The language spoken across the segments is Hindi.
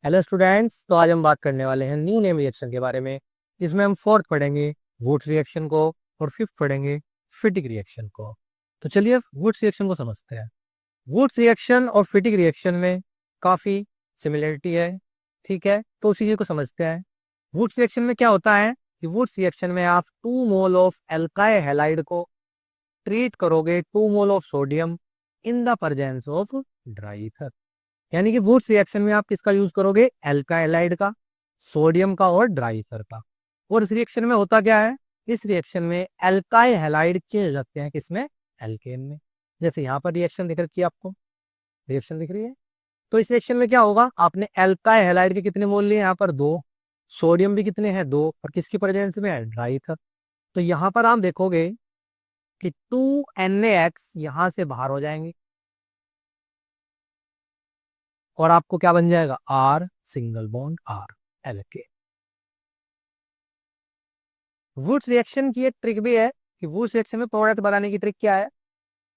हेलो स्टूडेंट्स, तो आज हम बात करने वाले हैं न्यू नेम रिएक्शन के बारे में। इसमें हम फोर्थ पढ़ेंगे वुड्स रिएक्शन को और फिफ्थ पढ़ेंगे फिटिक रिएक्शन को। तो चलिए वुड्स रिएक्शन को समझते हैं। वुड्स रिएक्शन और फिटिक रिएक्शन में काफी सिमिलरिटी है, ठीक है। तो उसी चीज को समझते हैं। वुड्स रिएक्शन में क्या होता है कि वुड्स रिएक्शन में आप 2 मोल ऑफ एल्काइल हैलाइड को ट्रीट करोगे 2 mole of sodium in the presence of dry ether. यानी कि वुड्स रिएक्शन में आप किसका यूज करोगे? एल्काइलाइड का, सोडियम का और ड्राई ईथर का। और इस रिएक्शन में होता क्या है? इस रिएक्शन में एल्काइल हैलाइड चेंज हो जाते हैं किसमें? एल्केन में। जैसे यहाँ पर रिएक्शन दिख रखी है आपको, रिएक्शन दिख रही है। तो इस रिएक्शन में क्या होगा? आपने एल्काइल हैलाइड के कितने मोल लिए? यहाँ पर 2। सोडियम भी कितने हैं? 2। और किसकी प्रेजेंस में है? Dry ether. तो यहाँ पर आप देखोगे कि 2NaX यहां से बाहर हो जाएंगे और आपको क्या बन जाएगा? R single bond R, alkane. Wurtz reaction की एक ट्रिक भी है कि वुड्स रिएक्शन में प्रोडक्ट बनाने की ट्रिक क्या है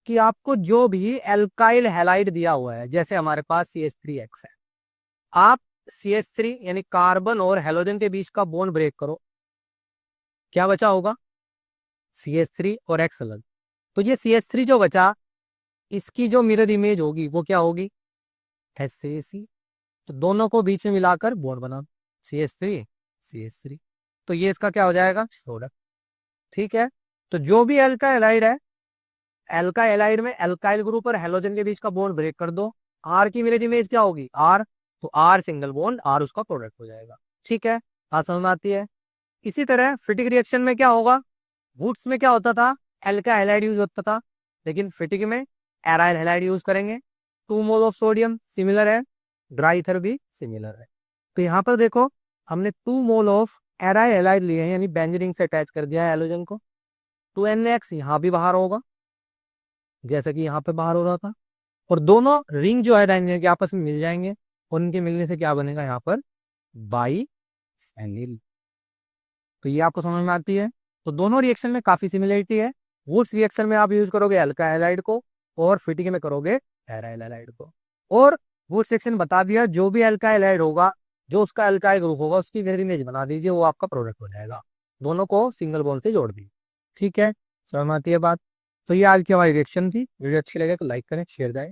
कि आपको जो भी एल्काइल हैलाइड दिया हुआ है, जैसे हमारे पास CH3X है, आप CH3 यानी कार्बन और हेलोजन के बीच का बॉन्ड ब्रेक करो, क्या बचा होगा? CH3 और X अलग। तो ये CH3 जो बचा, इसकी जो मिरर इमेज होगी वो क्या होगी? HCC। तो दोनों को बीच में मिलाकर बॉन्ड बना, CH3 CH3। तो ये इसका क्या हो जाएगा? प्रोडक्ट, ठीक है। तो जो भी एल्का एलाइड है, एल्का एलाइड में एल्काइल ग्रुप और हेलोजन के बीच का बॉन्ड ब्रेक कर दो। आर की इमेज इमेज क्या होगी? आर। तो आर सिंगल बॉन्ड आर उसका प्रोडक्ट हो जाएगा, ठीक है। बात समझ में आती है। इसी तरह फिटिक रिएक्शन में क्या होगा? वुड्स में क्या होता था? एल्का हैलाइड यूज होता था, लेकिन फिटिक में एराइल हैलाइड यूज करेंगे। 2 मोल ऑफ सोडियम सिमिलर है, ड्राई ईथर भी सिमिलर है। तो यहाँ पर देखो, हमने 2 मोल ऑफ एराइल हैलाइड लिए हैं, यानी बेंजीन से अटैच कर दिया है हेलोजन को। 2NaX यहाँ भी बाहर होगा, जैसा कि यहाँ पे बाहर हो रहा था। और दोनों रिंग जो है डायनेमिक के आपस में मिल जाएंगे और उनके मिलने से क्या बनेगा? यहाँ पर बाई फेनिल। तो ये आपको समझ में आती है। तो दोनों रिएक्शन में काफी सिमिलरिटी है। वुड्स रिएक्शन में आप यूज करोगे अल्का हैलाइड को और फिटिक में करोगे एराइल हैलाइड को। और वुड्स रिएक्शन बता दिया, जो भी अल्का हैलाइड होगा, जो उसका अल्काइल ग्रुप होगा, उसकी मिरर इमेज बना दीजिए, वो आपका प्रोडक्ट हो जाएगा। दोनों को सिंगल बॉन्ड से जोड़ दीजिए, ठीक है। समझ में आती है बात। तो ये आज की हमारी रिएक्शन थी। वीडियो अच्छी लगे तो लाइक करें, शेयर करें।